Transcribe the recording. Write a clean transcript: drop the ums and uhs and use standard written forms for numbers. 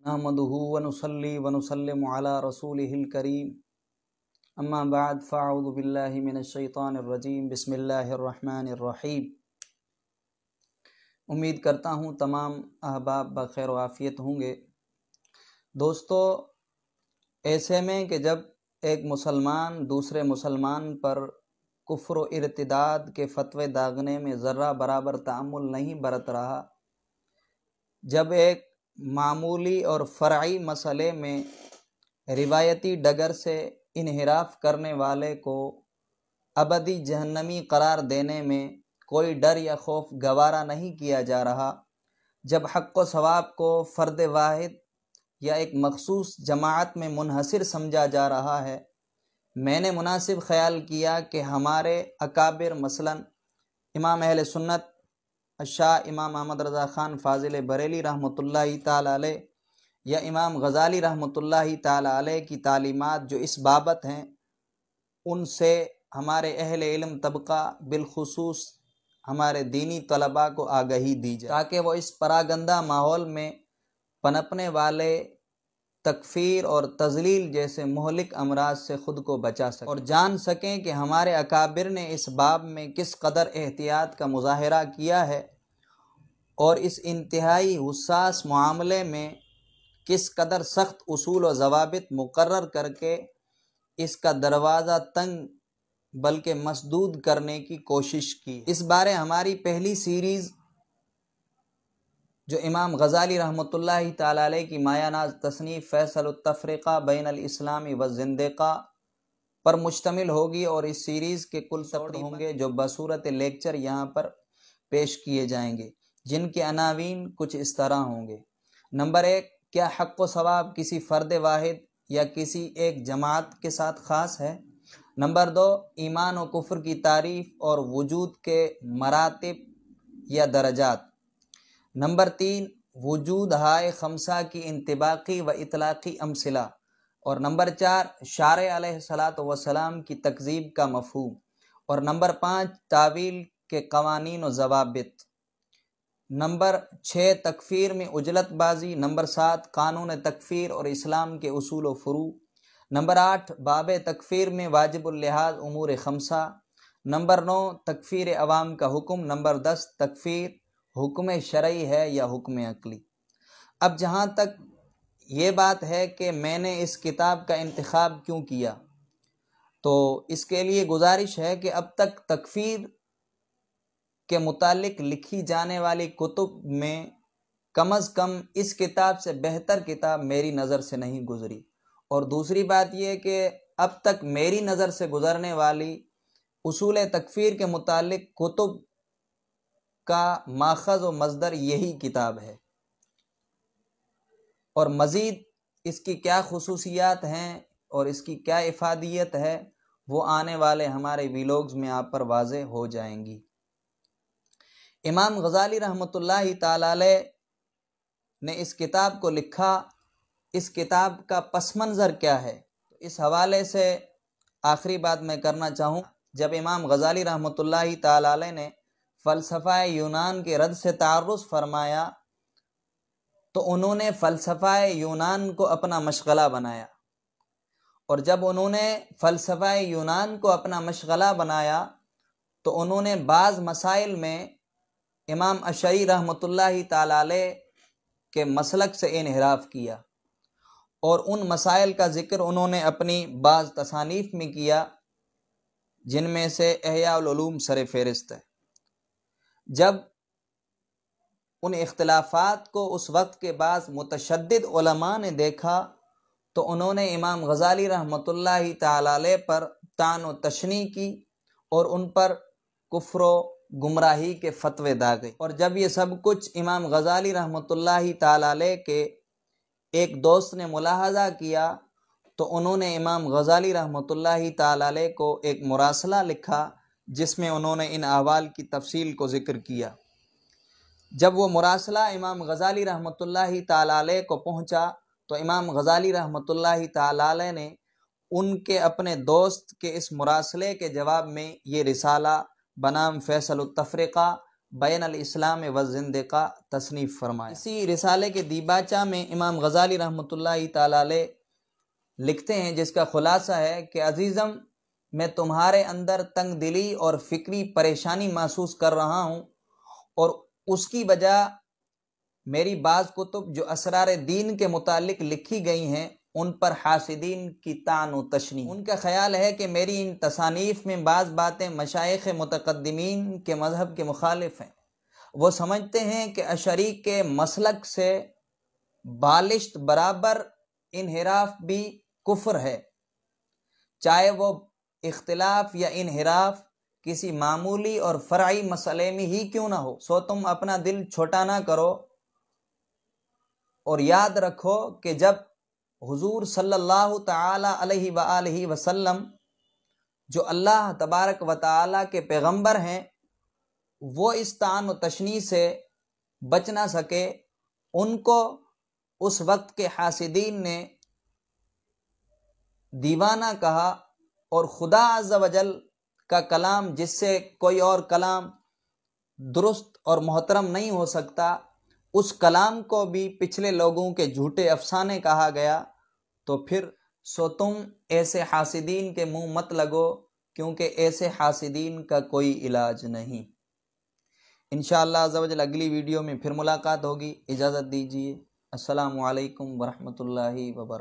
نحمده ونصلي ونسلم على رسوله الكريم اما بعد فاعوذ بالله من الشیطان الرجیم بسم اللہ الرحمن الرحیم۔ امید کرتا ہوں تمام احباب بخیر و عافیت ہوں گے۔ دوستو، ایسے میں کہ جب ایک مسلمان دوسرے مسلمان پر کفر و ارتداد کے فتوے داغنے میں ذرہ برابر تأمل نہیں برت رہا، جب ایک معمولی اور فرعی مسئلے میں روایتی ڈگر سے انحراف کرنے والے کو ابدی جہنمی قرار دینے میں کوئی ڈر یا خوف گوارا نہیں کیا جا رہا، جب حق و ثواب کو فرد واحد یا ایک مخصوص جماعت میں منحصر سمجھا جا رہا ہے، میں نے مناسب خیال کیا کہ ہمارے اکابر مثلاً امام اہل سنت شاہ امام احمد رضا خان فاضل بریلی رحمۃ اللہ تعالی علیہ یا امام غزالی رحمۃ اللہ تعالی علیہ کی تعلیمات جو اس بابت ہیں، ان سے ہمارے اہل علم طبقہ بالخصوص ہمارے دینی طلباء کو آگہی دی جائے تاکہ وہ اس پراگندہ ماحول میں پنپنے والے تکفیر اور تضلیل جیسے مہلک امراض سے خود کو بچا سکیں اور جان سکیں کہ ہمارے اکابر نے اس باب میں کس قدر احتیاط کا مظاہرہ کیا ہے اور اس انتہائی حساس معاملے میں کس قدر سخت اصول و ضوابط مقرر کر کے اس کا دروازہ تنگ بلکہ مسدود کرنے کی کوشش کی۔ اس بارے ہماری پہلی سیریز جو امام غزالی رحمۃ اللہ تعالی علیہ کی مایہ ناز تصنیف فیصل التفرقہ بین الاسلام والزندقہ پر مشتمل ہوگی، اور اس سیریز کے کل تقریباً ہوں گے جو بصورت لیکچر یہاں پر پیش کیے جائیں گے، جن کے عناوین کچھ اس طرح ہوں گے۔ نمبر 1، کیا حق و ثواب کسی فرد واحد یا کسی ایک جماعت کے ساتھ خاص ہے؟ نمبر 2، ایمان و کفر کی تعریف اور وجود کے مراتب یا درجات۔ نمبر 3، وجود ہائے خمسہ کی انطباقی و اطلاقی امثلہ، اور نمبر 4، شارع علیہ الصلاۃ والسلام کی تکذیب کا مفہوم، اور نمبر 5، تاویل کے قوانین و ضوابط۔ نمبر 6، تکفیر میں عجلت بازی۔ نمبر 7، قانون تکفیر اور اسلام کے اصول و فروع۔ نمبر 8، باب تکفیر میں واجب اللحاظ امور خمسہ۔ نمبر 9، تکفیر عوام کا حکم۔ نمبر 10، تکفیر حکم شرعی ہے یا حکم عقلی۔ اب جہاں تک یہ بات ہے کہ میں نے اس کتاب کا انتخاب کیوں کیا، تو اس کے لیے گزارش ہے کہ اب تک تکفیر کے متعلق لکھی جانے والی کتب میں کم از کم اس کتاب سے بہتر کتاب میری نظر سے نہیں گزری، اور دوسری بات یہ کہ اب تک میری نظر سے گزرنے والی اصول تکفیر کے متعلق کتب کا ماخذ و مصدر یہی کتاب ہے، اور مزید اس کی کیا خصوصیات ہیں اور اس کی کیا افادیت ہے وہ آنے والے ہمارے ویلوگز میں آپ پر واضح ہو جائیں گی۔ امام غزالی رحمۃ اللہ تعالی علیہ نے اس کتاب کو لکھا، اس کتاب کا پس منظر کیا ہے، اس حوالے سے آخری بات میں کرنا چاہوں۔ جب امام غزالی رحمۃ اللہ تعالی علیہ نے فلسفہ یونان کے رد سے تعرض فرمایا تو انہوں نے فلسفہ یونان کو اپنا مشغلہ بنایا، اور جب انہوں نے فلسفہ یونان کو اپنا مشغلہ بنایا تو انہوں نے بعض مسائل میں امام اشعری رحمۃ اللہ تعالی علیہ کے مسلک سے انحراف کیا، اور ان مسائل کا ذکر انہوں نے اپنی بعض تصانیف میں کیا، جن میں سے احیاء العلوم سر فہرست ہے۔ جب ان اختلافات کو اس وقت کے بعض متشدد علماء نے دیکھا تو انہوں نے امام غزالی رحمۃ اللہ تعالی علیہ پر طعن و تشنیع کی اور ان پر کفر و گمراہی کے فتوے داغے، اور جب یہ سب کچھ امام غزالی رحمۃ اللہ تعالی علیہ کے ایک دوست نے ملاحظہ کیا تو انہوں نے امام غزالی رحمۃ اللہ تعالی علیہ کو ایک مراسلہ لکھا جس میں انہوں نے ان احوال کی تفصیل کو ذکر کیا۔ جب وہ مراسلہ امام غزالی رحمۃ اللہ تعالی علیہ کو پہنچا تو امام غزالی رحمۃ اللہ تعالی علیہ نے ان کے اپنے دوست کے اس مراسلے کے جواب میں یہ رسالہ بنام فیصل التفرقہ بین الاسلام و زندقہ تصنیف فرمایا۔ اسی رسالے کے دیباچہ میں امام غزالی رحمۃ اللہ تعالی علیہ لکھتے ہیں، جس کا خلاصہ ہے کہ عزیزم، میں تمہارے اندر تنگ دلی اور فکری پریشانی محسوس کر رہا ہوں، اور اس کی وجہ میری بعض کتب جو اسرار دین کے متعلق لکھی گئی ہیں ان پر حاسدین کی طعن و تشنیع۔ ان کا خیال ہے کہ میری ان تصانیف میں بعض باتیں مشائخ متقدمین کے مذہب کے مخالف ہیں۔ وہ سمجھتے ہیں کہ اشعری کے مسلک سے بالشت برابر انحراف بھی کفر ہے، چاہے وہ اختلاف یا انحراف کسی معمولی اور فرعی مسئلے میں ہی کیوں نہ ہو۔ سو تم اپنا دل چھوٹا نہ کرو اور یاد رکھو کہ جب حضور صلی اللہ تعالی علیہ وآلہ وسلم، جو اللہ تبارک و تعالی کے پیغمبر ہیں، وہ اس طعن و تشنیع سے بچ نہ سکے، ان کو اس وقت کے حاسدین نے دیوانہ کہا، اور خدا عز و جل کا کلام، جس سے کوئی اور کلام درست اور محترم نہیں ہو سکتا، اس کلام کو بھی پچھلے لوگوں کے جھوٹے افسانے کہا گیا۔ تو پھر تم ایسے حاسدین کے منہ مت لگو، کیونکہ ایسے حاسدین کا کوئی علاج نہیں۔ انشاءاللہ عز و جل اگلی ویڈیو میں پھر ملاقات ہوگی۔ اجازت دیجیے۔ السلام علیکم ورحمۃ اللہ وبرکاتہ۔